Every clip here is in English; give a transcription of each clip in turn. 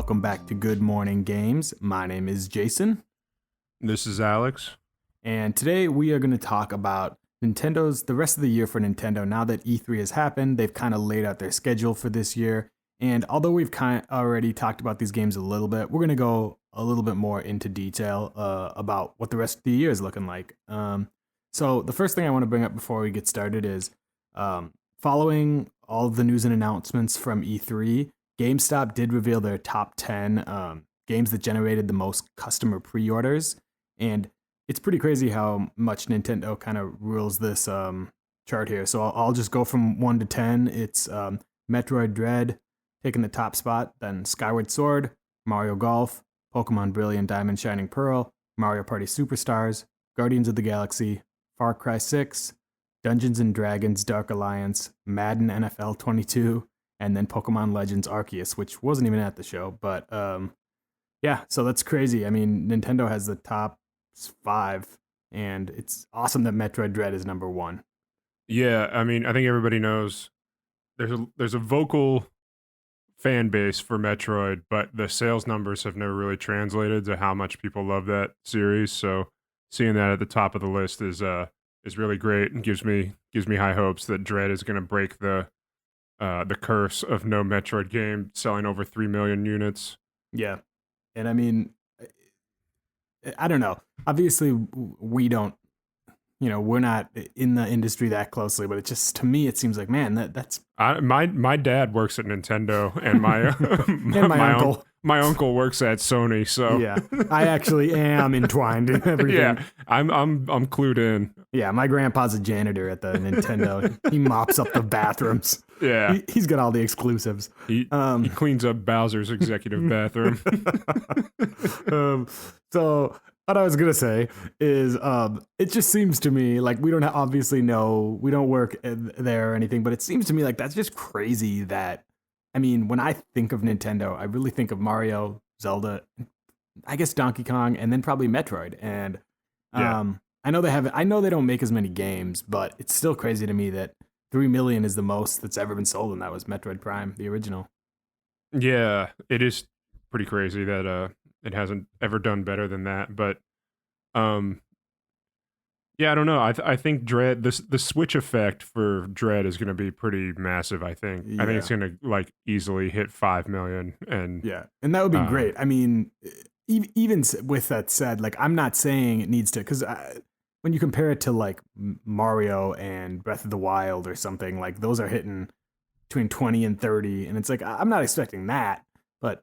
welcome back to Good Morning Games. My name is Jason, This is Alex. and today we are going to talk about the rest of the year for Nintendo. Now that E3 has happened, they've kind of laid out their schedule for this year. And although we've kind of already talked about these games a little bit, we're going to go a little bit more into detail about what the rest of the year is looking like. So the first thing I want to bring up before we get started is following all of the news and announcements from E3, GameStop did reveal their top 10 games that generated the most customer pre-orders. And it's pretty crazy how much Nintendo kind of rules this chart here. So I'll just go from 1 to 10. It's Metroid Dread taking the top spot, then Skyward Sword, Mario Golf, Pokemon Brilliant Diamond Shining Pearl, Mario Party Superstars, Guardians of the Galaxy, Far Cry 6, Dungeons & Dragons Dark Alliance, Madden NFL 22, and then Pokemon Legends Arceus, which wasn't even at the show. But yeah, so that's crazy. I mean, Nintendo has the top 5, and it's awesome that Metroid Dread is number 1. Yeah, I mean, I think everybody knows there's a vocal fan base for Metroid, but the sales numbers have never really translated to how much people love that series. So seeing that at the top of the list is really great and gives me high hopes that Dread is going to break the curse of no Metroid game selling over 3 million units. Yeah, and I mean, I don't know. Obviously, we don't. We're not in the industry that closely, but it just, to me, it seems like, man, that's my dad works at Nintendo, and my uncle. My uncle works at Sony, so yeah, I actually am entwined in everything. Yeah, I'm clued in. Yeah, my grandpa's a janitor at the Nintendo. He mops up the bathrooms. Yeah, he's got all the exclusives. He cleans up Bowser's executive bathroom. So what I was gonna say is, it just seems to me like we don't obviously know, we don't work there or anything, but it seems to me like that's just crazy. That, I mean, when I think of Nintendo, I really think of Mario, Zelda, I guess Donkey Kong, and then probably Metroid. And I know they don't make as many games, but it's still crazy to me that 3 million is the most that's ever been sold, and that was Metroid Prime, the original. Yeah, it is pretty crazy that it hasn't ever done better than that. But yeah, I don't know. I think Dread, the Switch effect for Dread is going to be pretty massive. I think it's going to like easily hit 5 million, and and that would be great. I mean, even with that said, like, I'm not saying it needs to, because when you compare it to like Mario and Breath of the Wild or something, like those are hitting between 20 and 30, and it's like, I'm not expecting that, but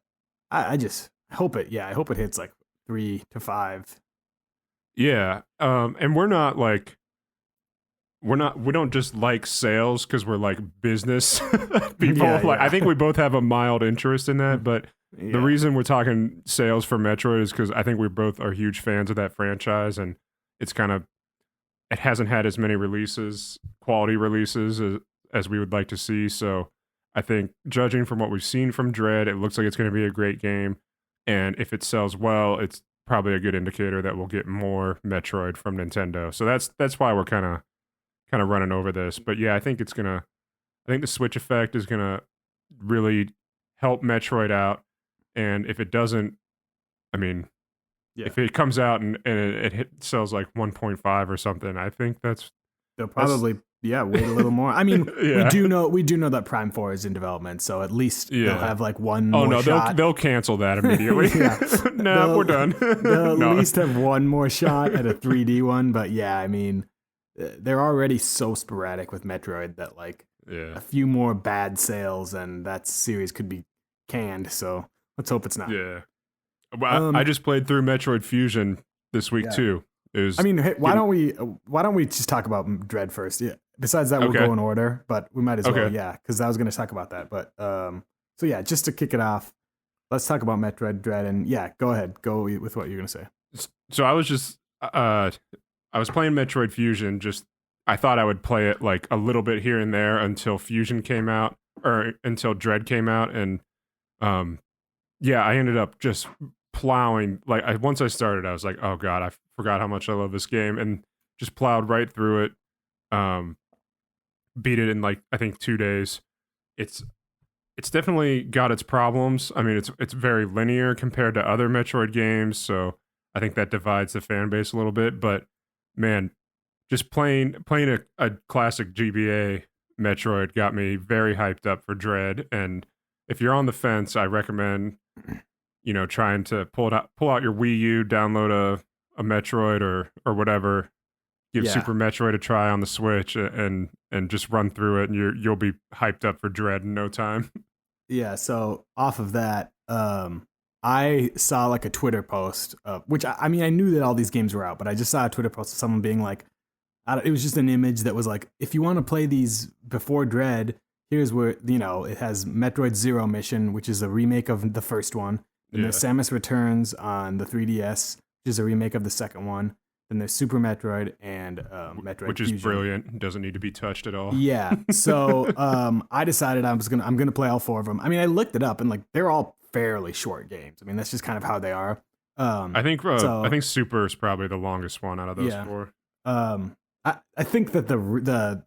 I just hope it hits like 3 to 5. Yeah, and we don't just like sales because we're like business people. I think we both have a mild interest in that, but the reason we're talking sales for Metroid is because I think we both are huge fans of that franchise, and it hasn't had as many quality releases as we would like to see. So I think, judging from what we've seen from Dread, it looks like it's going to be a great game, and if it sells well, it's probably a good indicator that we'll get more Metroid from Nintendo. So that's why we're kind of running over this. But yeah, I think the Switch effect is gonna really help Metroid out. And if it doesn't, I mean, if it comes out and it sells like 1.5 or something, I think they'll probably wait a little more. I mean, we do know that Prime 4 is in development, so at least they'll have like one more shot. They'll cancel that immediately. We're done. They'll at least have one more shot at a 3D one, but yeah, I mean, they're already so sporadic with Metroid that like a few more bad sales and that series could be canned, so let's hope it's not. Yeah. Well, I just played through Metroid Fusion this week too. Why don't we just talk about Dread first? Yeah. Besides that, we'll go in order, but we might as well, because I was going to talk about that. But so yeah, just to kick it off, let's talk about Metroid Dread, and go ahead, go with what you're going to say. So I was just I was playing Metroid Fusion. Just, I thought I would play it like a little bit here and there until Fusion came out, or until Dread came out, and I ended up just plowing. Like, once I started, I was like, oh god, I forgot how much I love this game, and just plowed right through it. Beat it in like, I think 2 days. It's it's definitely got its problems. I mean, it's very linear compared to other Metroid games, so I think that divides the fan base a little bit. But man, just playing a classic GBA Metroid got me very hyped up for Dread. And if you're on the fence, I recommend trying to pull out your Wii U, download a Metroid or whatever. Give Super Metroid a try on the Switch and just run through it, and you'll be hyped up for Dread in no time. Yeah. So off of that, I saw like a Twitter post, which I mean, I knew that all these games were out, but I just saw a Twitter post of someone being like, it was just an image that was like, if you want to play these before Dread, here's where, it has Metroid Zero Mission, which is a remake of the first one. And there's Samus Returns on the 3DS, which is a remake of the second one. Then there's Super Metroid and Metroid which is Fusion. Brilliant. Doesn't need to be touched at all. Yeah. So I decided I'm gonna play all 4 of them. I mean, I looked it up and like they're all fairly short games. I mean, that's just kind of how they are. I think Super is probably the longest one out of those 4. I think that the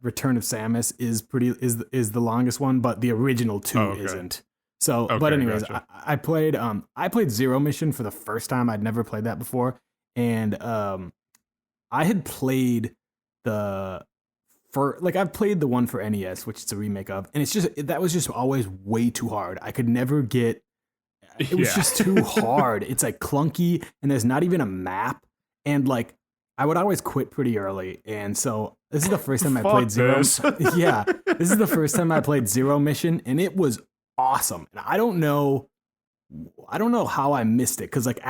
Return of Samus is the longest one, but the original 2 isn't. So, but anyways, gotcha. I played Zero Mission for the first time. I'd never played that before, and I had played I've played the one for NES, which it's a remake of, and that was just always way too hard. I could never get. It was just too hard. It's like clunky, and there's not even a map, and like. I would always quit pretty early, and so this is the first time I played Zero. Yeah, this is the first time I played Zero Mission, and it was awesome. And I don't know how I missed it because like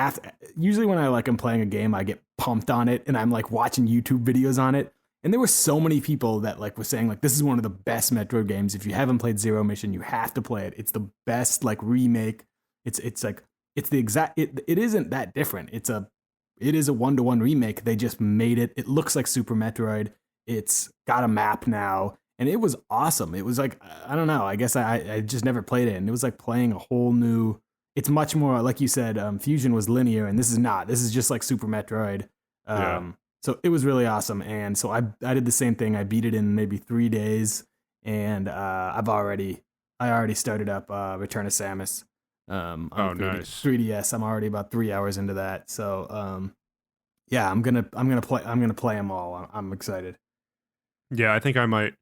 usually when I'm playing a game, I get pumped on it, and I'm like watching YouTube videos on it. And there were so many people that like were saying like this is one of the best Metroid games. If you haven't played Zero Mission, you have to play it. It's the best like remake. It's the exact. It isn't that different. It is a 1-to-1 remake. They just made it. It looks like Super Metroid. It's got a map now, and it was awesome. It was like, I don't know. I guess I just never played it, and it was like playing a whole new. It's much more like you said. Fusion was linear, and this is not. This is just like Super Metroid. So it was really awesome, and so I did the same thing. I beat it in maybe 3 days, and I already started up Return of Samus. On nice. 3DS. I'm already about 3 hours into that. So, I'm gonna play them all. I'm excited. Yeah, I think I might.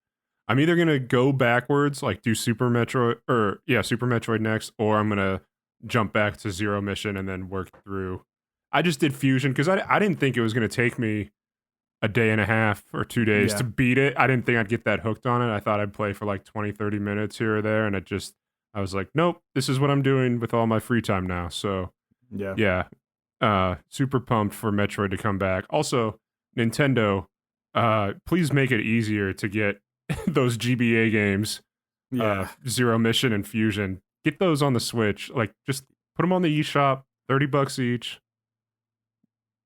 I'm either gonna go backwards, like do Super Metroid next, or I'm gonna jump back to Zero Mission and then work through. I just did Fusion because I didn't think it was gonna take me a day and a half or 2 days to beat it. I didn't think I'd get that hooked on it. I thought I'd play for like 20-30 minutes here or there, and I was like, nope, this is what I'm doing with all my free time now. So, super pumped for Metroid to come back. Also, Nintendo, please make it easier to get those GBA games, Zero Mission and Fusion. Get those on the Switch. Like, just put them on the eShop, $30 each.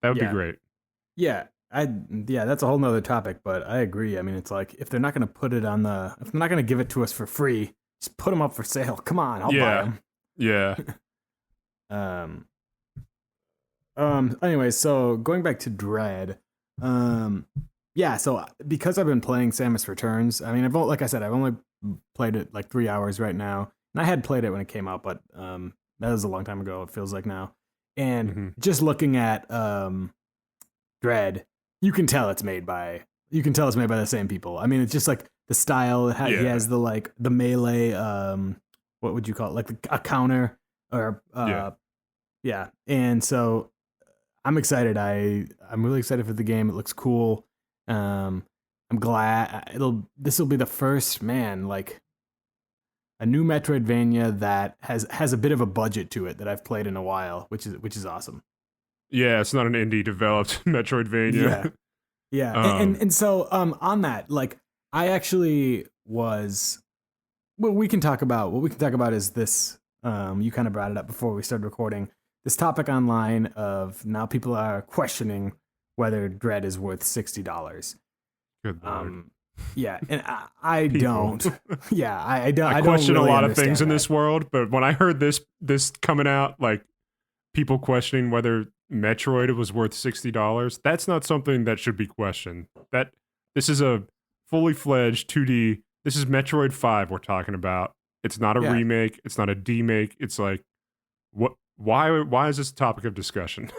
That would be great. Yeah, that's a whole nother topic, but I agree. I mean, it's like if they're not going to if they're not going to give it to us for free. Just put them up for sale. Come on, I'll buy them. Yeah. Anyways, so going back to Dread, so because I've been playing Samus Returns, I mean, like I said, I've only played it like 3 hours right now, and I had played it when it came out, but that was a long time ago. It feels like now, and just looking at Dread, you can tell it's made by the same people. I mean, it's just like. The style he has the melee what would you call it, like a counter or and so I'm excited. I'm really excited for the game. It looks cool. I'm glad this will be the first like a new Metroidvania that has a bit of a budget to it that I've played in a while, which is awesome. Yeah, it's not an indie developed Metroidvania. And so on that, like I actually was. What we can talk about is this. You kind of brought it up before we started recording. This topic online of now people are questioning whether Dread is worth $60. Good Lord. Yeah, and I don't. Yeah, I don't. I question a lot of things in this world, but when I heard this coming out, like people questioning whether Metroid was worth $60, that's not something that should be questioned. This is a fully fledged 2D. This is Metroid 5 we're talking about. It's not a remake. It's not a demake. It's like, what? Why is this a topic of discussion?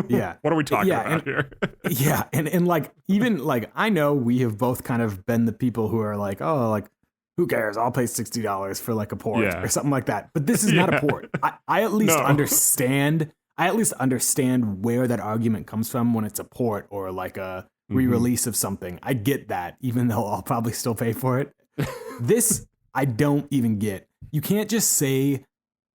Yeah. What are we talking about here? Yeah, and like even like I know we have both kind of been the people who are like, oh, like who cares? I'll pay $60 for like a port or something like that. But this is not a port. I at least understand. I at least understand where that argument comes from when it's a port or like a re-release of something. I get that, even though I'll probably still pay for it. This I don't even get. You can't just say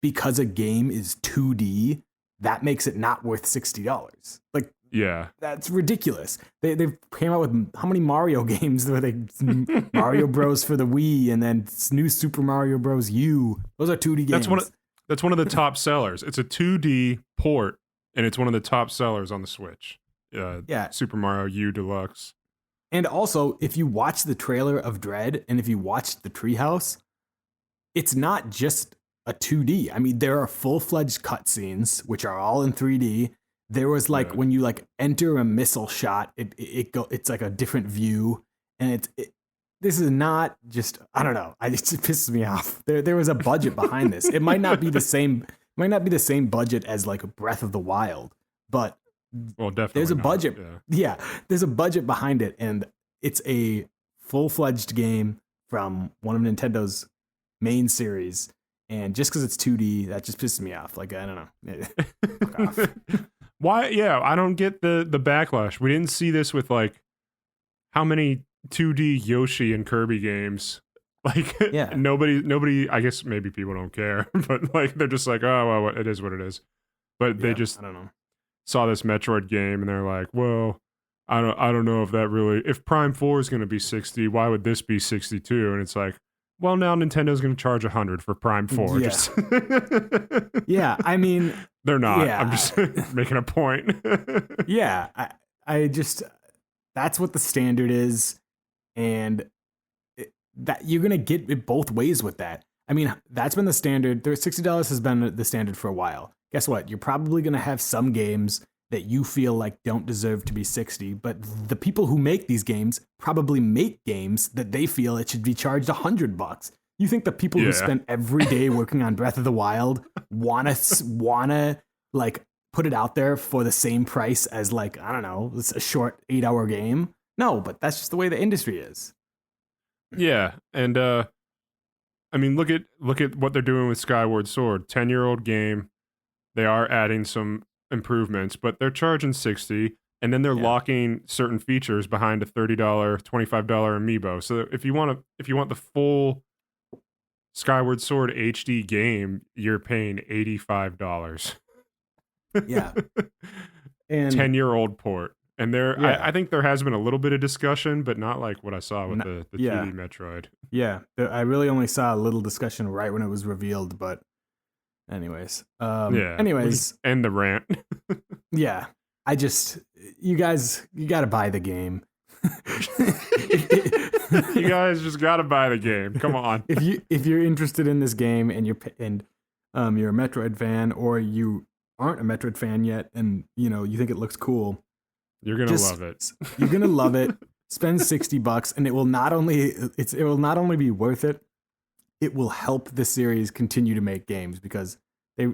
because a game is 2D, that makes it not worth $60. Like, yeah, that's ridiculous. They came out with how many Mario games? Were they Mario Bros for the Wii, and then new Super Mario Bros. U. Those are 2D games. That's one of the top sellers. It's a 2D port, and it's one of the top sellers on the Switch. Super Mario U Deluxe. And also, if you watch the trailer of Dread, and if you watch the Treehouse, it's not just a 2D. I mean, there are full-fledged cutscenes, which are all in 3D. There was like when you like enter a missile shot, it's like a different view, and this is not just, I don't know. It just pisses me off. There was a budget behind this. It might not be the same budget as like Breath of the Wild, but definitely there's a budget. Yeah, there's a budget behind it, and it's a full-fledged game from one of Nintendo's main series. And just because it's 2D, that just pisses me off. Like, I don't know. Fuck off. Why? Yeah, I don't get the backlash. We didn't see this with like how many 2D Yoshi and Kirby games. Like, nobody. I guess maybe people don't care, but like they're just like, oh well, it is what it is. But they just, I don't know, saw this Metroid game and they're like, well, I don't know if that really, if Prime 4 is going to be 60, why would this be 62? And it's like, well, now Nintendo's going to charge 100 for Prime 4. Yeah. Yeah, I mean, they're not. Yeah, I'm just making a point. Yeah, I just, that's what the standard is, and that you're going to get it both ways with that. I mean, that's been the standard. $60 has been the standard for a while. Guess what? You're probably going to have some games that you feel like don't deserve to be 60, but the people who make these games probably make games that they feel it should be charged $100. You think the people who spent every day working on Breath of the Wild wanna like put it out there for the same price as like, I don't know, it's a short 8-hour game? No, but that's just the way the industry is. Yeah, and I mean, look at what they're doing with Skyward Sword. 10-year-old game. They are adding some improvements, but they're charging 60, and then they're locking certain features behind a $30, $25 amiibo. So if you want the full Skyward Sword HD game, you're paying $85. Yeah. And 10-year-old port. And I think there has been a little bit of discussion, but not like what I saw with the 2D Metroid. Yeah, I really only saw a little discussion right when it was revealed, but anyways. Anyways. And the rant. Yeah. You guys, you got to buy the game. You guys just got to buy the game. Come on. If you're interested in this game and you're a Metroid fan, or you aren't a Metroid fan yet and you think it looks cool, you're going to love it. You're going to love it. Spend $60 and it will not only be worth it, it will help the series continue to make games, because they,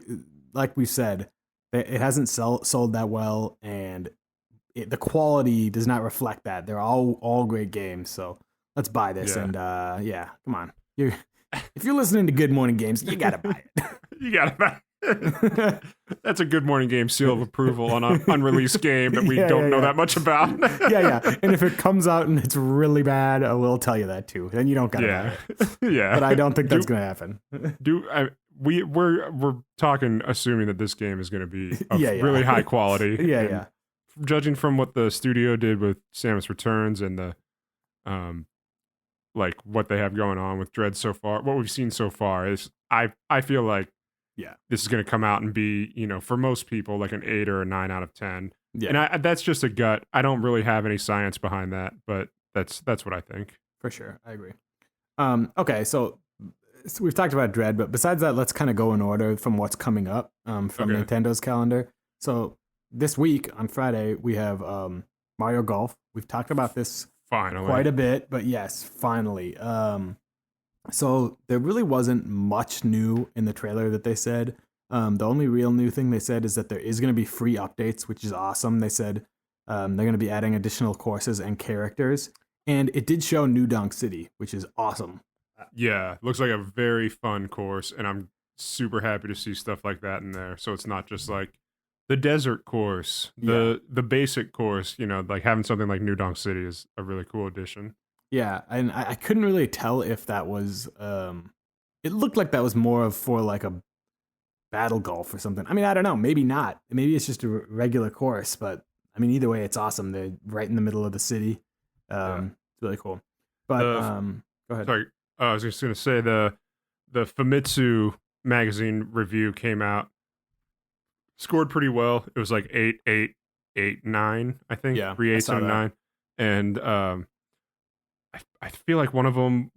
like we've said, it hasn't sold that well, and the quality does not reflect that. They're all great games, so let's buy this. And come on, if you're listening to Good Morning Games, you gotta buy it. You gotta buy it. That's a Good Morning Game seal of approval on an unreleased game that we don't know that much about. Yeah. And if it comes out and it's really bad, we'll tell you that too. Then you don't gotta buy it. Yeah. But I don't think that's gonna happen. We're talking assuming that this game is gonna be of really high quality. Yeah. Judging from what the studio did with Samus Returns and the like what they have going on with Dread so far, what we've seen so far is I feel like this is going to come out and be, for most people, like an 8 or a 9 out of 10. Yeah. And that's just a gut. I don't really have any science behind that, but that's what I think. For sure. I agree. Okay, so we've talked about Dread, but besides that, let's kind of go in order from what's coming up from Nintendo's calendar. So this week on Friday, we have Mario Golf. We've talked about this finally quite a bit, but yes, finally. So there really wasn't much new in the trailer that they said. The only real new thing they said is that there is going to be free updates, which is awesome. They said they're going to be adding additional courses and characters, and it did show New Donk City, which is awesome. Yeah, looks like a very fun course, and I'm super happy to see stuff like that in there. So it's not just like the desert course, the basic course. You know, like having something like New Donk City is a really cool addition. Yeah, and I couldn't really tell if that was. It looked like that was more of for like a battle golf or something. I mean, I don't know. Maybe not. Maybe it's just a regular course. But I mean, either way, it's awesome. They're right in the middle of the city. It's really cool. But go ahead. Sorry, I was just gonna say the Famitsu magazine review came out, scored pretty well. It was like 8.889, I think. Yeah, 3 I 8s saw and a that. 9. And I feel like one of them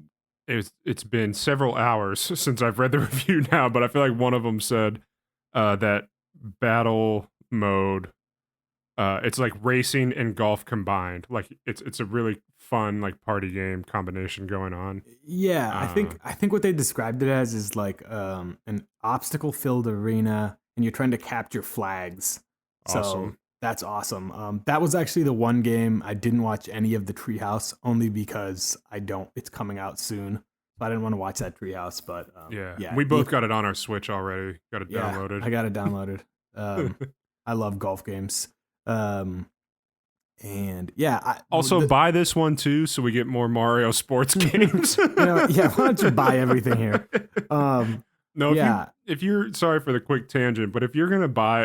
it's been several hours since I've read the review now, but I feel like one of them said that battle mode, it's like racing and golf combined. Like it's a really fun like party game combination going on. Yeah, I think what they described it as is like an obstacle filled arena, and you're trying to capture flags. So Awesome. that's awesome. That was actually the one game I didn't watch any of the Treehouse, only because I don't. It's coming out soon, so I didn't want to watch that Treehouse. But Yeah, we both got it on our Switch already. Got it downloaded. I got it downloaded. I love golf games. And yeah, Also, buy this one too, so we get more Mario sports games. Yeah, why don't you buy everything here? No, Yeah. if you're sorry for the quick tangent, but if you're gonna buy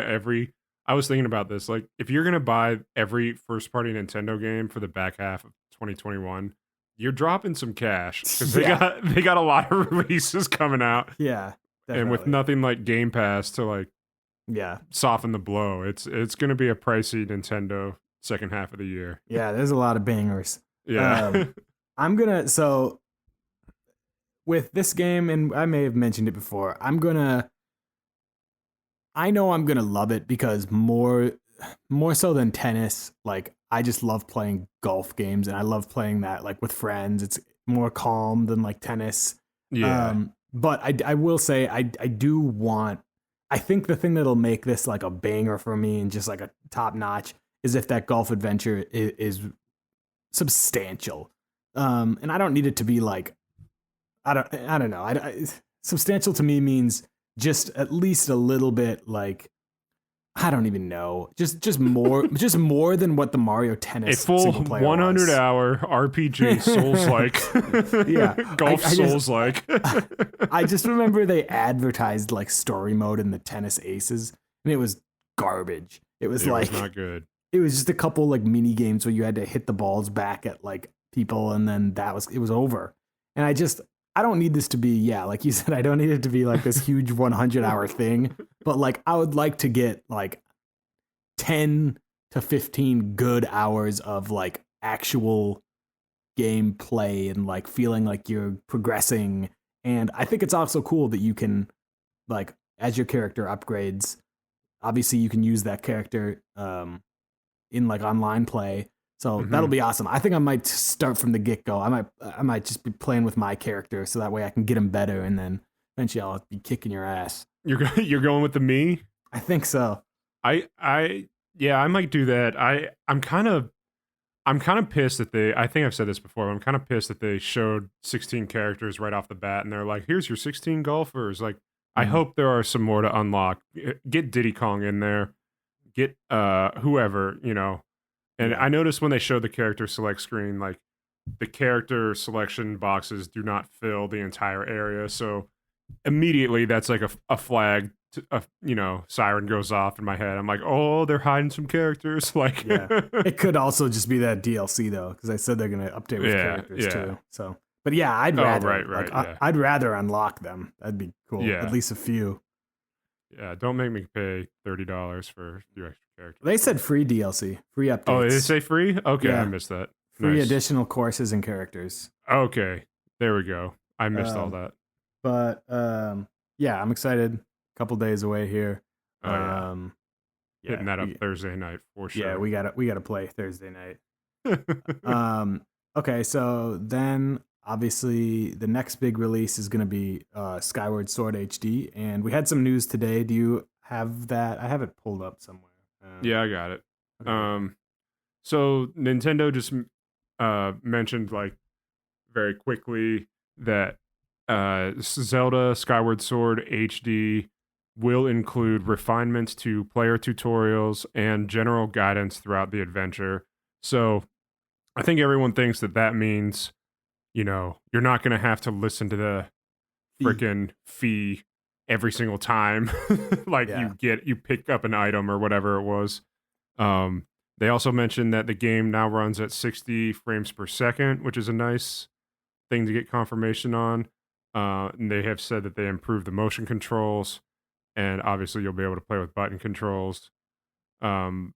I was thinking about this, like if you're gonna buy every first party Nintendo game for the back half of 2021, you're dropping some cash because they got a lot of releases coming out, Yeah, definitely. and with nothing like Game Pass to like soften the blow, it's gonna be a pricey Nintendo second half of the year. Yeah, there's a lot of bangers. Yeah. I'm gonna with this game, and I may have mentioned it before, I know I'm gonna love it because more so than tennis, like I just love playing golf games, and I love playing that like with friends. It's more calm than like tennis. Yeah. But I will say I do want. I think the thing that'll make this like a banger for me and just like a top notch is if that golf adventure is substantial. And I don't need it to be like I don't know. Substantial to me means just at least a little bit like I don't even know. Just more than what the Mario Tennis a full single player 100-hour RPG Souls like. Yeah, golf Souls like. I just remember they advertised like story mode in the Tennis Aces, and it was garbage. It was not good. It was just a couple like mini games where you had to hit the balls back at like people, and then it was over. And I don't need this to be, like you said, I don't need it to be like this huge 100-hour thing, but like I would like to get like 10 to 15 good hours of like actual gameplay and like feeling like you're progressing. And I think it's also cool that you can like as your character upgrades, obviously you can use that character in like online play. So that'll be awesome. I think I might start from the get-go. I might just be playing with my character so that way I can get him better, and then eventually I'll be kicking your ass. You're going with the me? I think so. I might do that. I'm kind of pissed that I think I've said this before, but I'm kind of pissed that they showed 16 characters right off the bat and they're like, here's your 16 golfers. Like, I hope there are some more to unlock. Get Diddy Kong in there. Get whoever, And I noticed when they showed the character select screen, like the character selection boxes do not fill the entire area. So immediately that's like a flag, siren goes off in my head. I'm like, oh, they're hiding some characters. Like, it could also just be that DLC though, because I said they're going to update with characters too. So, but yeah, I'd rather, I'd rather unlock them. That'd be cool. Yeah. At least a few. Yeah, don't make me pay $30 for your extra character. They said free DLC, free updates. Oh, did they say free? Okay, Yeah. I missed that. Free Nice. additional courses and characters. Okay, there we go. I missed all that. But yeah, I'm excited. A couple days away here. Oh, yeah. Yeah, Hitting that up Thursday night for sure. Yeah, we gotta play Thursday night. Okay, so then obviously, the next big release is going to be Skyward Sword HD, and we had some news today. Do you have that? I have it pulled up somewhere. Yeah, I got it. Okay. So Nintendo just mentioned like very quickly that Zelda Skyward Sword HD will include refinements to player tutorials and general guidance throughout the adventure. So I think everyone thinks that means, you're not going to have to listen to the freaking fee every single time like you pick up an item or whatever it was. They also mentioned that the game now runs at 60 frames per second, which is a nice thing to get confirmation on. And they have said that they improved the motion controls, and obviously you'll be able to play with button controls. And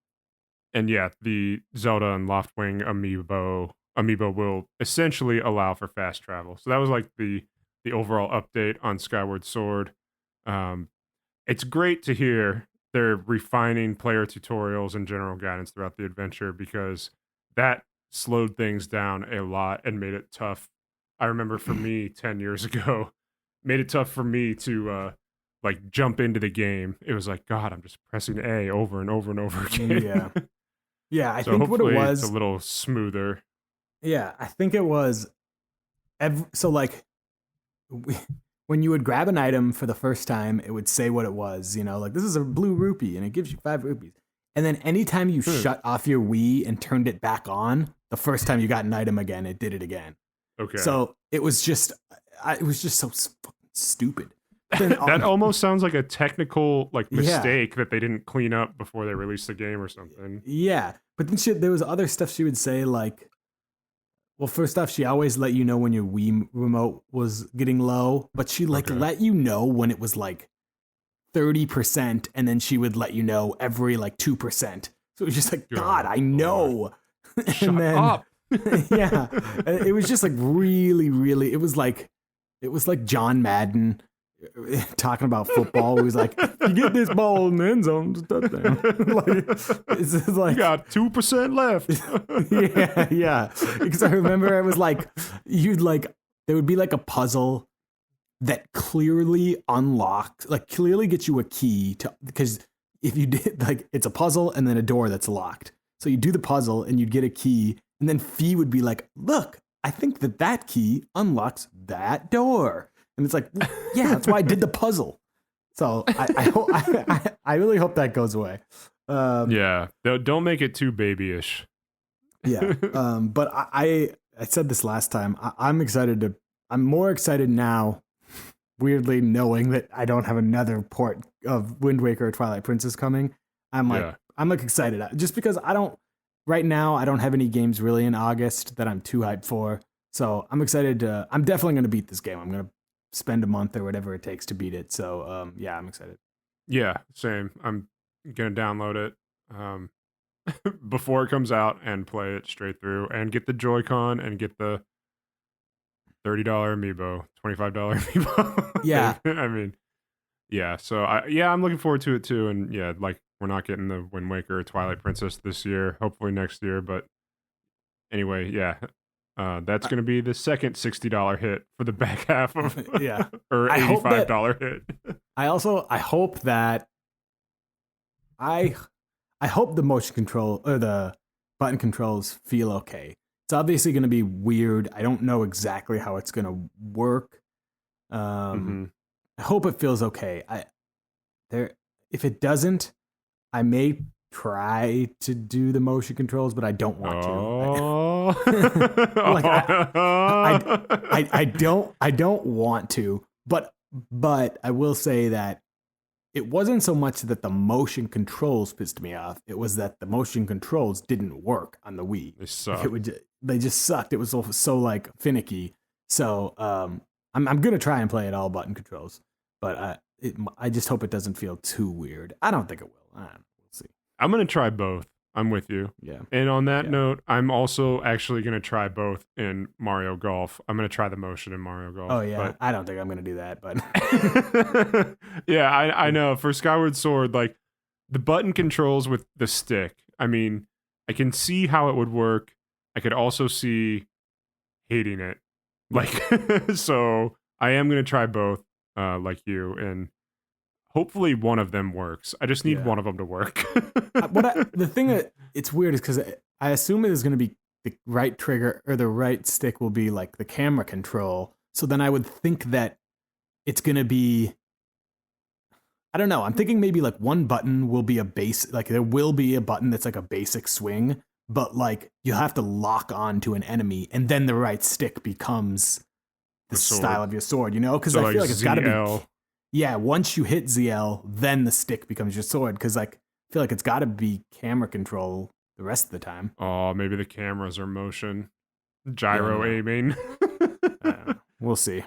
yeah, the Zelda and Loftwing amiibo will essentially allow for fast travel. So that was like the overall update on Skyward Sword. It's great to hear they're refining player tutorials and general guidance throughout the adventure, because that slowed things down a lot and made it tough. I remember for me 10 years ago, made it tough for me to like jump into the game. It was like, God, I'm just pressing A over and over and over again. Yeah. Yeah, I so think what it was, it's a little smoother. Yeah, I think it was. So like, when you would grab an item for the first time, it would say what it was. Like, this is a blue rupee, and it gives you 5 rupees. And then anytime you shut off your Wii and turned it back on, the first time you got an item again, it did it again. Okay. So it was just so stupid. That almost sounds like a technical mistake that they didn't clean up before they released the game or something. Yeah, but then there was other stuff she would say, like, well, first off, she always let you know when your Wii remote was getting low, but she let you know when it was like 30%, and then she would let you know every like 2%. So it was just like, God, I know. Shut up. Yeah, it was just like really, really. It was like John Madden talking about football. He was like, "You get this ball in the end zone, it's a touchdown." It's just like, you got 2% left. yeah. Because I remember it was like there would be like a puzzle that clearly clearly gets you a key because if you did, like, it's a puzzle and then a door that's locked. So you do the puzzle and you'd get a key, and then Fee would be like, "Look, I think that key unlocks that door." And it's like, yeah, that's why I did the puzzle. So I really hope that goes away. Yeah, don't make it too babyish. Yeah, but I said this last time. I'm more excited now, weirdly, knowing that I don't have another port of Wind Waker or Twilight Princess coming. I'm excited just because right now I don't have any games really in August that I'm too hyped for. So I'm excited I'm definitely going to beat this game. I'm going to spend a month or whatever it takes to beat it. So yeah, I'm excited. Yeah, same. I'm going to download it before it comes out and play it straight through and get the Joy-Con and get the $30 amiibo, $25 amiibo. Yeah. I mean, yeah. So I'm looking forward to it too. And yeah, like, we're not getting the Wind Waker or Twilight Princess this year, hopefully next year. But anyway, yeah. That's going to be the second $60 hit for the back half of or $85 hit. I hope the motion control or the button controls feel okay. It's obviously going to be weird. I don't know exactly how it's going to work. I hope it feels okay. If it doesn't, I may try to do the motion controls, but I don't want to. Like, I don't want to, but I will say that it wasn't so much that the motion controls pissed me off. It was that the motion controls didn't work on the Wii. They sucked. They just sucked. It was so like finicky. So I'm gonna try and play it all button controls, but I just hope it doesn't feel too weird. I don't think it will. We'll see. I'm gonna try both. I'm with you. Yeah. And on that note, I'm also actually going to try both in Mario Golf. I'm going to try the motion in Mario Golf. Oh, yeah. But I don't think I'm going to do that, but. Yeah, I know. For Skyward Sword, like, the button controls with the stick, I mean, I can see how it would work. I could also see hating it. Like, so I am going to try both, like you, and hopefully one of them works. I just need one of them to work. The thing that it's weird is because I assume it is going to be the right trigger or the right stick will be like the camera control. So then I would think that it's going to be, I don't know. I'm thinking maybe like one button will be a base, like there will be a button that's like a basic swing, but like you have to lock on to an enemy and then the right stick becomes the style of your sword, you know? Because I feel like it's got to be, yeah, once you hit ZL, then the stick becomes your sword. Because like I feel like it's got to be camera control the rest of the time. Oh, maybe the cameras are motion. Gyro aiming. We'll see.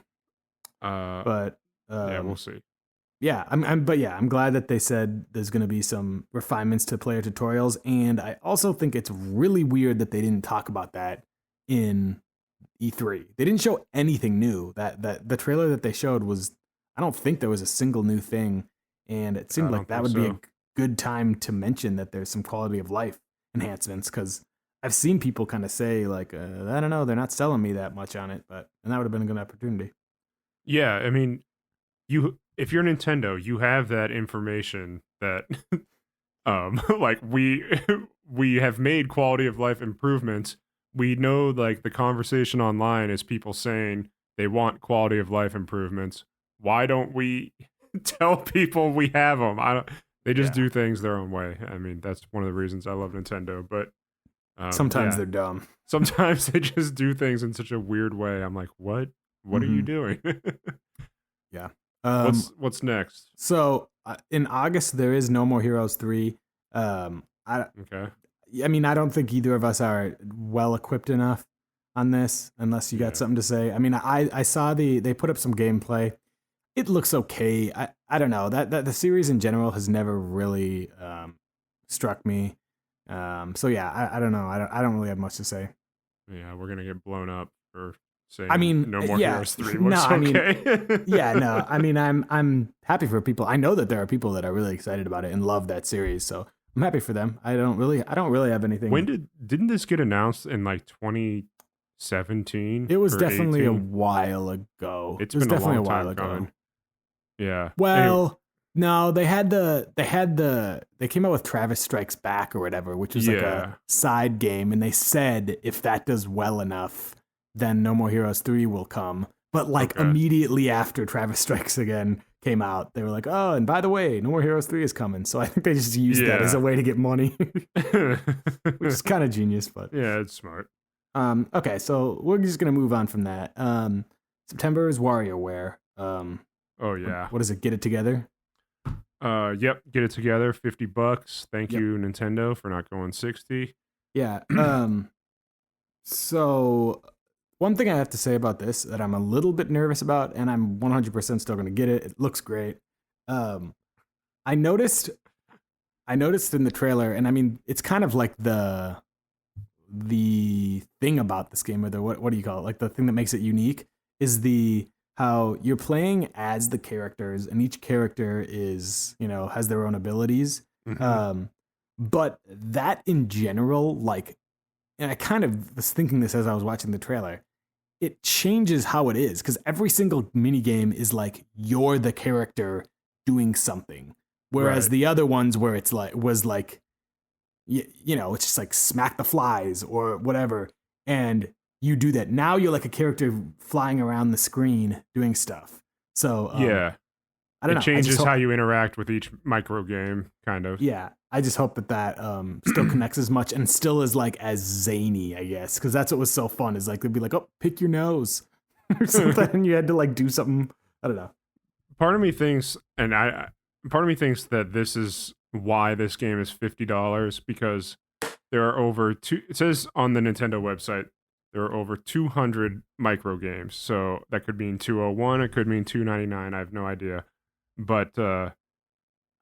But yeah, we'll see. Yeah, I'm glad that they said there's going to be some refinements to player tutorials, and I also think it's really weird that they didn't talk about that in E3. They didn't show anything new. That the trailer that they showed was, I don't think there was a single new thing, and it seemed like that would be a good time to mention that there's some quality of life enhancements, because I've seen people kind of say like, I don't know, they're not selling me that much on it, and that would have been a good opportunity. Yeah, I mean, if you're Nintendo, you have that information that like we have made quality of life improvements. We know like the conversation online is people saying they want quality of life improvements. Why don't we tell people we have them? They just do things their own way. I mean, that's one of the reasons I love Nintendo, but sometimes they're dumb. Sometimes they just do things in such a weird way. I'm like, what are you doing? Yeah. What's next? So in August there is No More Heroes 3. Okay. I mean, I don't think either of us are well equipped enough on this, unless you got something to say. I mean, I saw they put up some gameplay. It looks okay. I don't know, that the series in general has never really struck me. So yeah, I don't know. I don't really have much to say. Yeah, we're gonna get blown up for saying, I mean, No More Heroes 3 looks okay. I mean, I'm happy for people. I know that there are people that are really excited about it and love that series, so I'm happy for them. I don't really have anything. When didn't this get announced in like 2017? It was definitely 18? A while ago. It was been definitely a while ago. Yeah. Well, no, they came out with Travis Strikes Back or whatever, which was like a side game, and they said if that does well enough, then No More Heroes 3 will come. But like immediately after Travis Strikes Again came out, they were like, oh, and by the way, No More Heroes 3 is coming. So I think they just used that as a way to get money, which is kind of genius. But yeah, it's smart. Okay, so we're just going to move on from that. September is WarioWare. Oh yeah. What is it? Get It Together? Yep, Get It Together, $50. Thank you, Nintendo, for not going 60. Yeah. So one thing I have to say about this that I'm a little bit nervous about, and I'm 100% still going to get it. It looks great. I noticed in the trailer, and I mean, it's kind of like the thing about this game, or the what do you call it? Like the thing that makes it unique is how you're playing as the characters, and each character is, has their own abilities. Mm-hmm. But that in general, like, and I kind of was thinking this as I was watching the trailer, it changes how it is, because every single mini game is like you're the character doing something, whereas the other ones where it's like it's just like smack the flies or whatever, and you do that. Now you're like a character flying around the screen doing stuff. So I don't know. It changes how you interact with each micro game, kind of. Yeah, I just hope that still connects as much and still is like as zany, I guess, because that's what was so fun. Is like they'd be like, "Oh, pick your nose," or something, and you had to like do something. I don't know. Part of me thinks that this is why this game is $50, because there are over two. It says on the Nintendo website there are over 200 micro games. So that could mean 201. It could mean 299. I have no idea. But I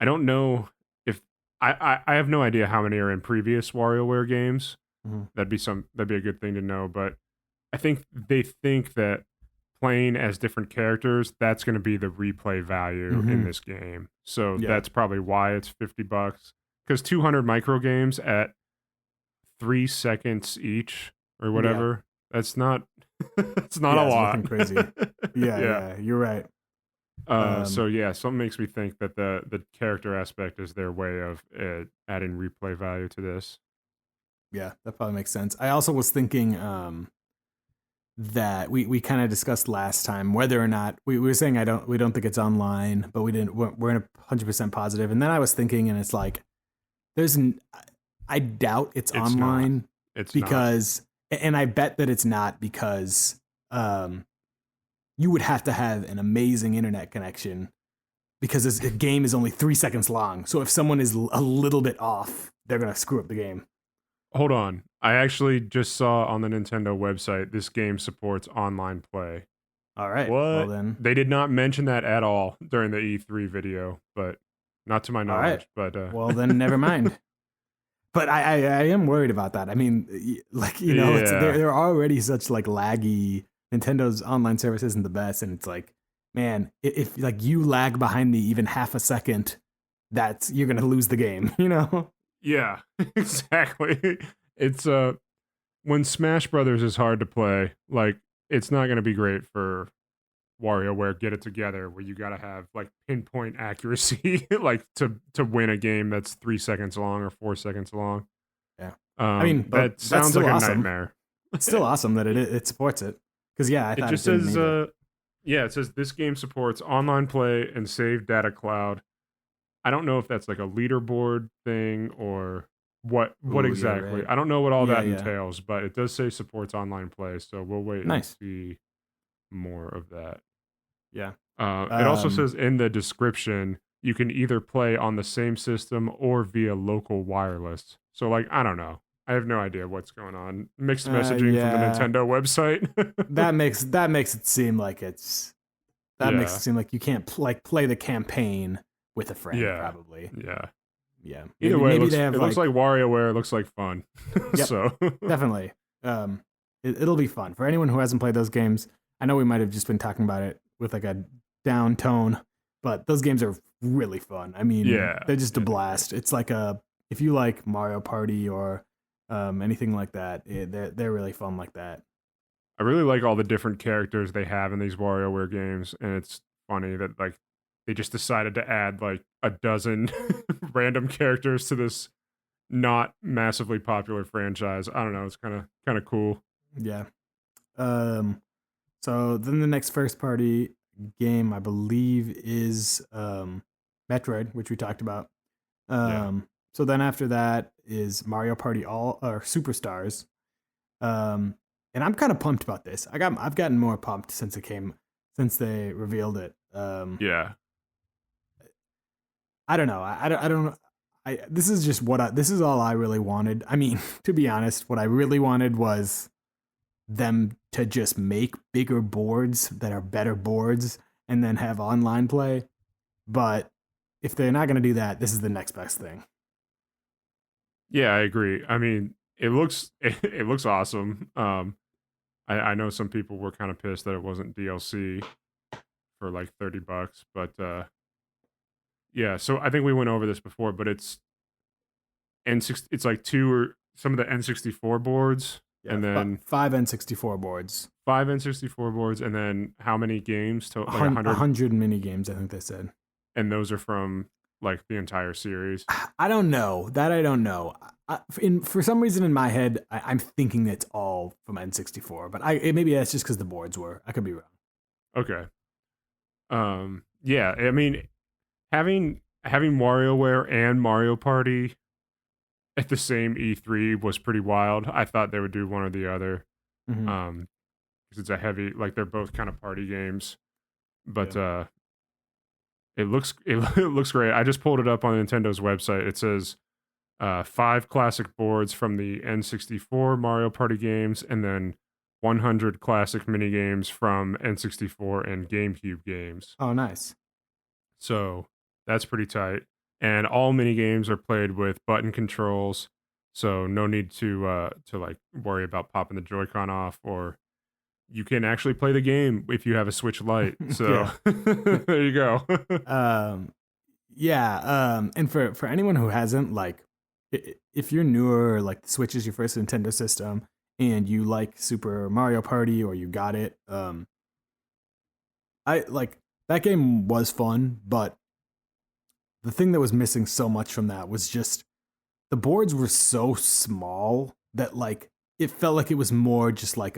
don't know if I have no idea how many are in previous WarioWare games. Mm-hmm. That'd be a good thing to know. But I think they think that playing as different characters, that's going to be the replay value in this game. So that's probably why it's $50. Because 200 micro games at 3 seconds each or whatever, that's not It's not a It's lot. looking crazy. Yeah, you're right. So yeah, something makes me think that the character aspect is their way of adding replay value to this. Yeah, that probably makes sense. I also was thinking that we kind of discussed last time whether or not we were saying we don't think it's online, but we're in 100% positive. And then I was thinking, and it's like I doubt it's online. Not. It's because not. And I bet that it's not because you would have to have an amazing internet connection because this game is only 3 seconds long. So if someone is a little bit off, they're gonna screw up the game. Hold on. I actually just saw on the Nintendo website this game supports online play. All right. What? Well, then they did not mention that at all during the E3 video, but not to my knowledge. Right. But well, then never mind. But I am worried about that. I mean, like, you know, they're already such like laggy. Nintendo online service isn't the best, and it's like, man, if like you lag behind me even half a second, you're gonna lose the game. You know? Yeah, exactly. It's when Smash Brothers is hard to play, like it's not going to be great for WarioWare Get It Together, where you got to have like pinpoint accuracy, like to win a game that's 3 seconds long or 4 seconds long. Yeah, I mean that sounds like a nightmare. It's still awesome that it supports it because I thought it just says it says this game supports online play and save data cloud. I don't know if that's like a leaderboard thing or what exactly. Yeah, right. I don't know what all that entails, but it does say supports online play, so we'll wait and see more of that. Yeah. It also says in the description you can either play on the same system or via local wireless. So like, I don't know. I have no idea what's going on. Mixed messaging from the Nintendo website. that makes it seem like makes it seem like you can't play the campaign with a friend, probably. Yeah. Either way, it looks like WarioWare. It looks like fun. Yep, so definitely, it'll be fun for anyone who hasn't played those games. I know we might have just been talking about it with like a down tone, but those games are really fun. I mean, they're just a blast. It's like if you like Mario Party or anything like that, they're really fun like that. I really like all the different characters they have in these WarioWare games, and it's funny that like they just decided to add like a dozen random characters to this not massively popular franchise. I don't know. It's kind of cool. Yeah. So then the next first party game, I believe, is Metroid, which we talked about. So then after that is Mario Party Superstars. And I'm kind of pumped about this. I've gotten more pumped since they revealed it. I don't know. I don't. This is just this is all I really wanted. I mean, to be honest, what I really wanted was them to just make bigger boards that are better boards and then have online play. But if they're not going to do that, this is the next best thing. Yeah, I agree. I mean, it looks awesome. I know some people were kind of pissed that it wasn't DLC for like $30, but yeah, so I think we went over this before, but it's it's like some of the N64 boards, and then 5 N64 boards. 5 N64 boards, and then how many games? To like 100 mini games, I think they said. And those are from like the entire series. I don't know. I don't know. For some reason in my head, I'm thinking it's all from N64, but maybe that's just because the boards were. I could be wrong. Okay. Yeah, I mean, having WarioWare and Mario Party at the same E3 was pretty wild. I thought they would do one or the other, because it's a heavy, like they're both kind of party games, but it looks great. I just pulled it up on Nintendo's website. It says 5 classic boards from the N64 Mario Party games, and then 100 classic mini games from N64 and GameCube games. Oh, nice. So that's pretty tight. And all mini games are played with button controls, so no need to like worry about popping the Joy-Con off, or you can actually play the game if you have a Switch Lite. So there you go. And for anyone who hasn't, like, if you're newer, like the Switch is your first Nintendo system, and you like Super Mario Party or you got it, I like that game was fun, but the thing that was missing so much from that was just the boards were so small that like it felt like it was more just like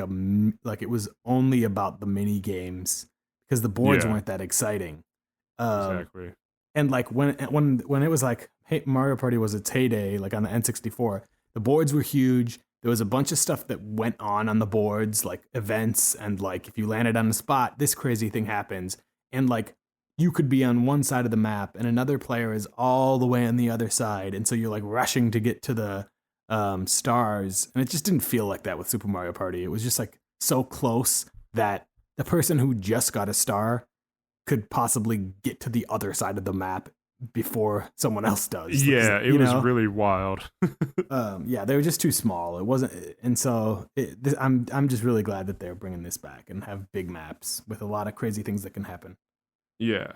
like it was only about the mini games because the boards weren't that exciting. Exactly. And like when it was like, hey, Mario Party was its heyday, like on the N64, the boards were huge. There was a bunch of stuff that went on the boards, like events, and like if you landed on the spot, this crazy thing happens. And like you could be on one side of the map, and another player is all the way on the other side, and so you're like rushing to get to the stars. And it just didn't feel like that with Super Mario Party. It was just like so close that the person who just got a star could possibly get to the other side of the map before someone else does. Yeah, it was really wild. Yeah, they were just too small. It wasn't, and so I'm just really glad that they're bringing this back and have big maps with a lot of crazy things that can happen. Yeah,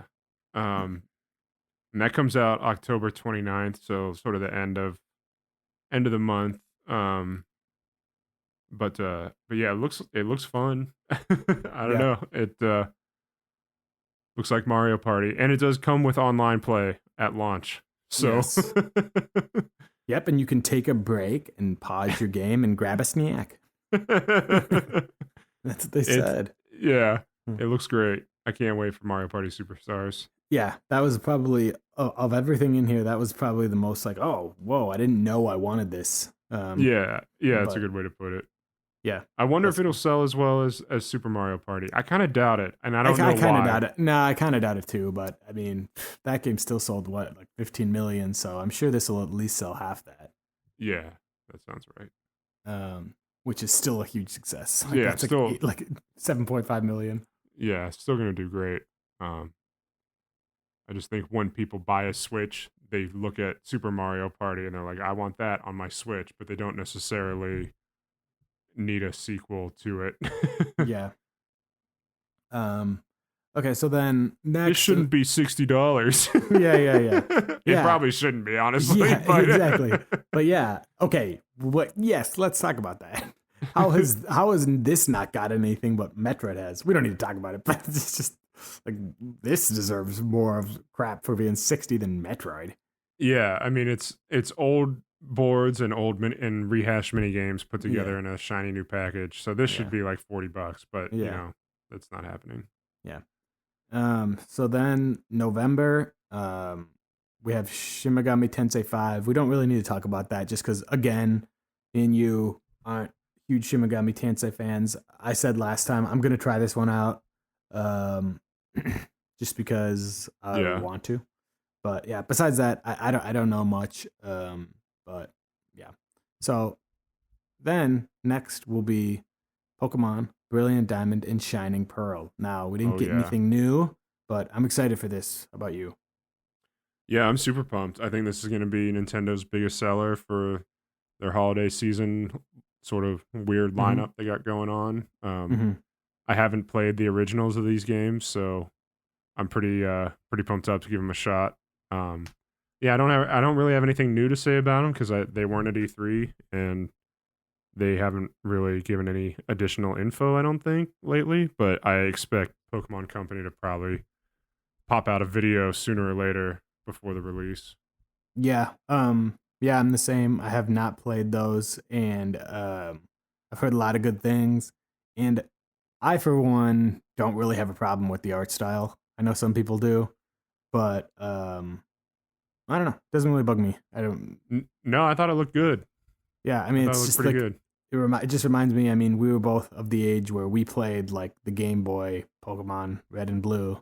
and that comes out October 29th, so sort of the end of the month. But yeah, it looks fun. I don't know. It looks like Mario Party, and it does come with online play at launch. So, yes. Yep, and you can take a break and pause your game and grab a snack. That's what they said. Yeah, it looks great. I can't wait for Mario Party Superstars. Yeah, that was probably of everything in here. That was probably the most like, oh, whoa! I didn't know I wanted this. Yeah, that's a good way to put it. Yeah, I wonder if it'll sell as well as Super Mario Party. I kind of doubt it, and I don't know why. I kind of doubt it. No, I kind of doubt it too. But I mean, that game still sold like 15 million, so I'm sure this will at least sell half that. Yeah, that sounds right. Which is still a huge success. Like, that's still like 7.5 million. Yeah, still gonna do great. I just think when people buy a Switch, they look at Super Mario Party and they're like, I want that on my Switch, but they don't necessarily need a sequel to it. Yeah. Okay, so then next, it shouldn't be $60. Yeah. It probably shouldn't be, honestly. Yeah, but exactly. But yeah, okay. Yes, let's talk about that. How has this not got anything but Metroid has? We don't need to talk about it, but it's just like this deserves more of crap for being 60 than Metroid. Yeah, I mean it's old boards and and rehashed mini games put together in a shiny new package. So this should be like $40, but you know, that's not happening. Yeah. So then November, we have Shin Megami Tensei 5. We don't really need to talk about that just because again, me and you aren't huge Shin Megami Tensei fans. I said last time I'm gonna try this one out, just because I want to. But yeah, besides that, I don't know much. But yeah. So then next will be Pokemon Brilliant Diamond and Shining Pearl. Now we didn't get anything new, but I'm excited for this. How about you? Yeah, I'm super pumped. I think this is going to be Nintendo's biggest seller for their holiday season sort of weird lineup they got going on. I haven't played the originals of these games, so I'm pretty pumped up to give them a shot. Yeah, I don't really have anything new to say about them because they weren't at E3 and they haven't really given any additional info, I don't think, lately. But I expect Pokemon Company to probably pop out a video sooner or later before the release. Yeah, yeah, I'm the same. I have not played those, and I've heard a lot of good things. And I, for one, don't really have a problem with the art style. I know some people do, but I don't know. It doesn't really bug me. I don't. No, I thought it looked good. Yeah, I mean, it's just pretty like, good. It just reminds me. I mean, we were both of the age where we played like the Game Boy Pokemon Red and Blue,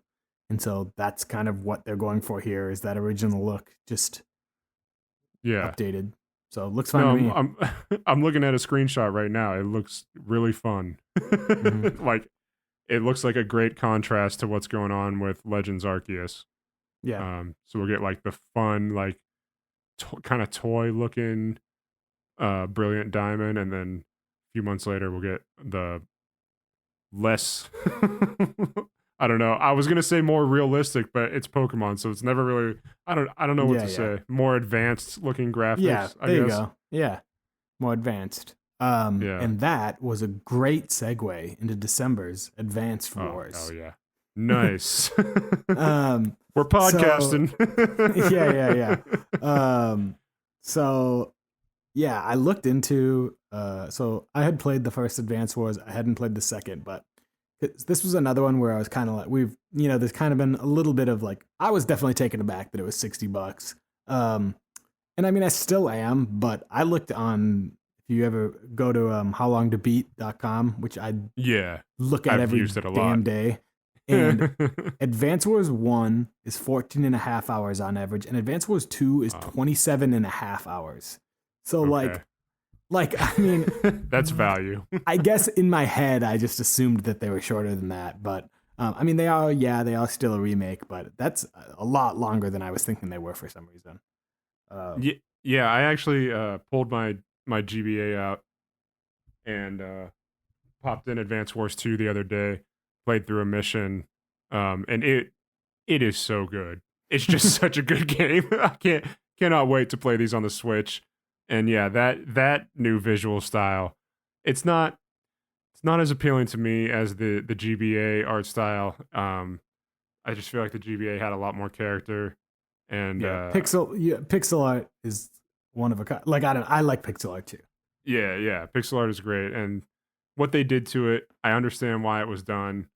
and so that's kind of what they're going for here. Is that original look just updated? So it looks fun to me. I'm looking at a screenshot right now. It looks really fun. Like it looks like a great contrast to what's going on with Legends Arceus. Yeah. So we'll get like the fun, like kind of toy looking Brilliant Diamond, and then a few months later we'll get the less I don't know. I was gonna say more realistic, but it's Pokemon, so it's never really. I don't know what to say. More advanced looking graphics. Yeah, there you go. Yeah, more advanced. Yeah. And that was a great segue into December's Advance Wars. Oh yeah. Nice. Um, We're podcasting. yeah. So yeah, I looked into so I had played the first Advance Wars. I hadn't played the second, but this was another one where I was kind of like, there's kind of been a little bit of like, I was definitely taken aback that it was $60. And I mean, I still am, but I looked on, if you ever go to howlongtobeat.com, which I look at I've every used it a damn lot. day. And Advance Wars 1 is 14 and a half hours on average, and Advance Wars 2 is 27 and a half hours. So Okay. I mean, that's value. I guess in my head, I just assumed that they were shorter than that. But I mean, they are still a remake, but that's a lot longer than I was thinking they were for some reason. Yeah, I actually pulled my GBA out and popped in Advance Wars 2 the other day, played through a mission, and it is so good. It's just such a good game. I cannot wait to play these on the Switch. And yeah, that new visual style, it's not as appealing to me as the GBA art style. I just feel like the GBA had a lot more character. And pixel art is one of a kind. Like I like pixel art too. Yeah, pixel art is great, and what they did to it, I understand why it was done,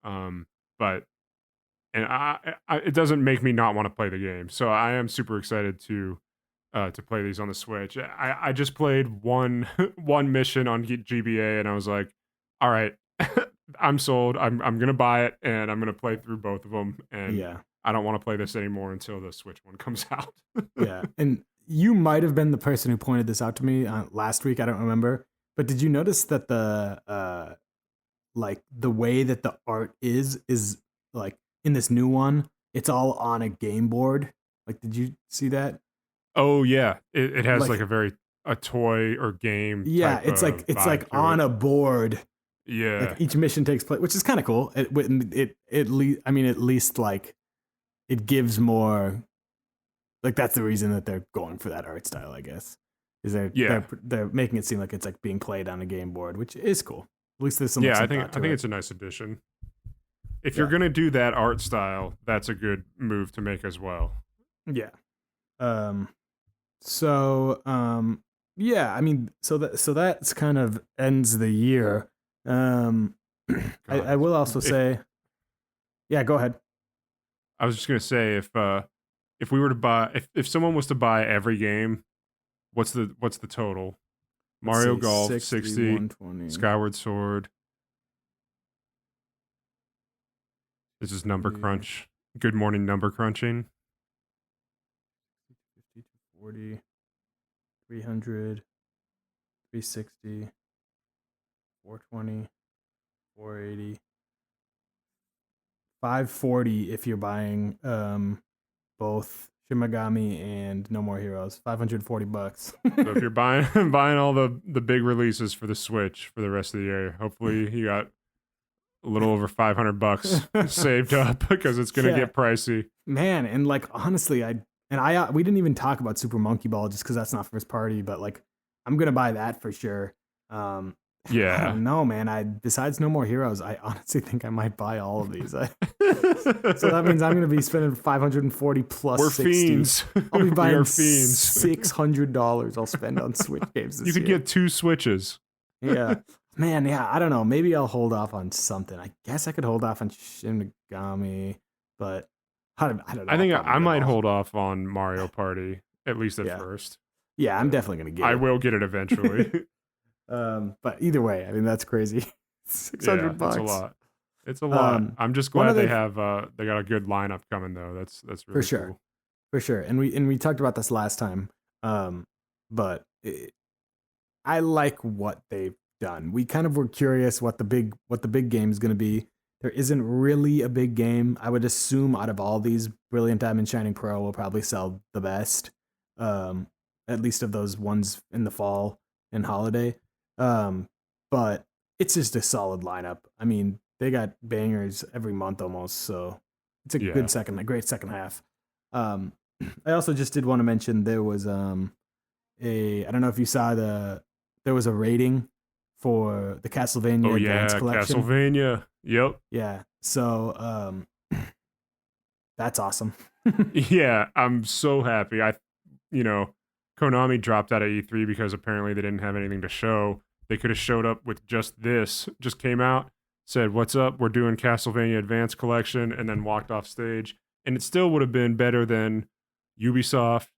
but it doesn't make me not want to play the game. So I am super excited to play these on the Switch. I just played one mission on GBA, and I was like, all right, I'm sold. I'm gonna buy it, and I'm gonna play through both of them. And yeah. I don't want to play this anymore until the Switch one comes out. Yeah, and you might have been the person who pointed this out to me last week. I don't remember, but did you notice that the way that the art is like in this new one? It's all on a game board. Like, did you see that? Oh yeah, it has like a toy or game. Yeah, it's like on a board. Yeah, like each mission takes place, which is kind of cool. At least like it gives more. Like that's the reason that they're going for that art style, I guess. Is they're making it seem like it's like being played on a game board, which is cool. At least there's some. Yeah, I think it's a nice addition. If you're gonna do that art style, that's a good move to make as well. Yeah. So yeah, I mean, so that's kind of ends the year. I will also say, yeah, go ahead. I was just gonna say if we were to buy if someone was to buy every game, what's the total? Mario Golf 60, Skyward Sword. This is number crunch. Good morning number crunching. 50 to 40, 300, 360, 420, 480, 540 if you're buying both Shin Megami and No More Heroes. $540. So if you're buying all the big releases for the Switch for the rest of the year, hopefully you got a little over $500 saved up because it's gonna get pricey. Man, and like honestly, we didn't even talk about Super Monkey Ball just because that's not first party, but like I'm gonna buy that for sure. Yeah. I don't know, man. Besides No More Heroes, I honestly think I might buy all of these. So that means I'm going to be spending $540 plus We're 60. fiends. I'll be buying fiends. $600 I'll spend on Switch games this year. You could get 2 Switches. Yeah. Man, yeah, I don't know. Maybe I'll hold off on something. I guess I could hold off on Shin Megami, but I don't know. I think I might hold off on Mario Party, at least at first. Yeah, I'm definitely going to get it. I will get it eventually. But either way, I mean, that's crazy. $600. It's a lot. It's a lot. I'm just glad they have they got a good lineup coming though. That's really for sure. cool. For sure. And we talked about this last time. But I like what they've done. We kind of were curious what the big game is going to be. There isn't really a big game. I would assume out of all these, Brilliant Diamond Shining Pearl will probably sell the best. At least of those ones in the fall and holiday. But it's just a solid lineup. I mean, they got bangers every month almost, so it's a great second half. I also just did want to mention there was I don't know if you saw there was a rating for the Castlevania Advance Collection. Castlevania. Yep. Yeah. So that's awesome. Yeah, I'm so happy. Konami dropped out of E3 because apparently they didn't have anything to show. They could have showed up with just this, just came out, said, "What's up? We're doing Castlevania Advance Collection," and then walked off stage. And it still would have been better than Ubisoft,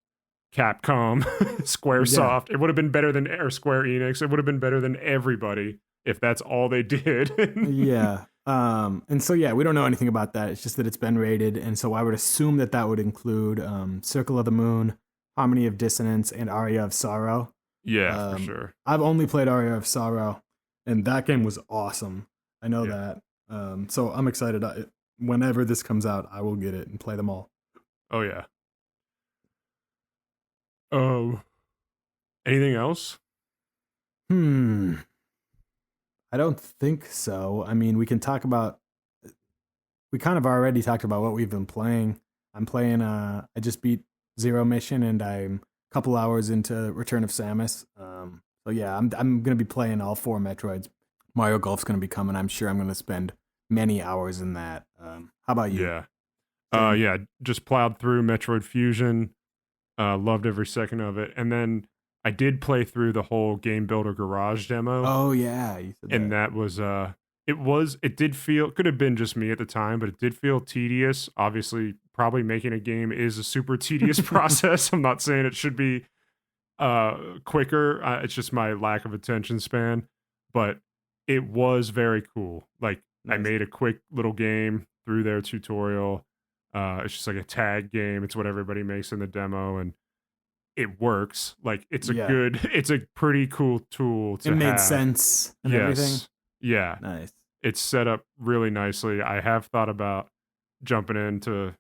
Capcom, Squaresoft. It would have been better than Square Enix. It would have been better than everybody if that's all they did. Yeah. And so, yeah, we don't know anything about that. It's just that it's been rated. And so I would assume that that would include Circle of the Moon, Harmony of Dissonance, and Aria of Sorrow. Yeah, for sure. I've only played Aria of Sorrow, and that game was awesome. I know that. So I'm excited. Whenever this comes out, I will get it and play them all. Oh, yeah. Oh, anything else? I don't think so. I mean, we kind of already talked about what we've been playing. I'm playing, I just beat Zero Mission, and I'm a couple hours into Return of Samus. So yeah, I'm going to be playing all 4 Metroids. Mario Golf's going to be coming. I'm sure I'm going to spend many hours in that. How about you? Yeah. Just plowed through Metroid Fusion. Loved every second of it. And then I did play through the whole Game Builder Garage demo. Oh yeah, you said and that was it did feel, could have been just me at the time, but it did feel tedious. Obviously, probably making a game is a super tedious process. I'm not saying it should be quicker. It's just my lack of attention span, but it was very cool. Like, nice. I made a quick little game through their tutorial. It's just like a tag game. It's what everybody makes in the demo, and it works. Like, it's it's a pretty cool tool to have. It made sense and everything. Yeah. Nice. It's set up really nicely. I have thought about jumping in to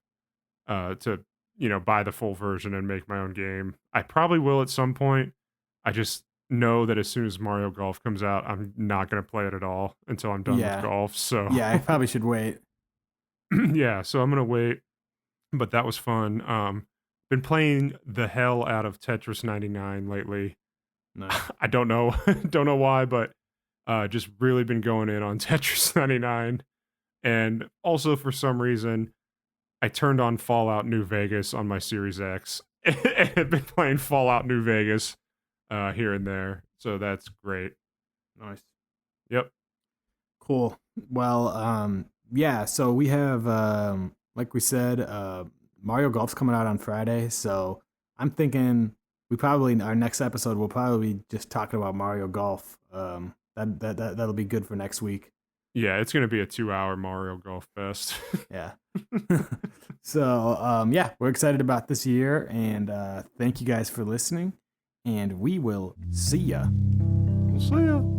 buy the full version and make my own game. I probably will at some point. I just know that as soon as Mario Golf comes out, I'm not going to play it at all until I'm done with golf. So yeah, I probably should wait. Yeah, so I'm going to wait. But that was fun. Been playing the hell out of Tetris 99 lately. Nice. I don't know why, but just really been going in on Tetris 99. And also, for some reason, I turned on Fallout New Vegas on my Series X. And I've been playing Fallout New Vegas here and there. So that's great. Nice. Yep. Cool. Well, yeah, so we have, like we said, Mario Golf's coming out on Friday. So I'm thinking our next episode, we'll probably be just talking about Mario Golf. That'll be good for next week. Yeah, it's going to be a 2-hour Mario Golf fest. Yeah. So, yeah, we're excited about this year, and thank you guys for listening, and we will see ya. We'll see ya.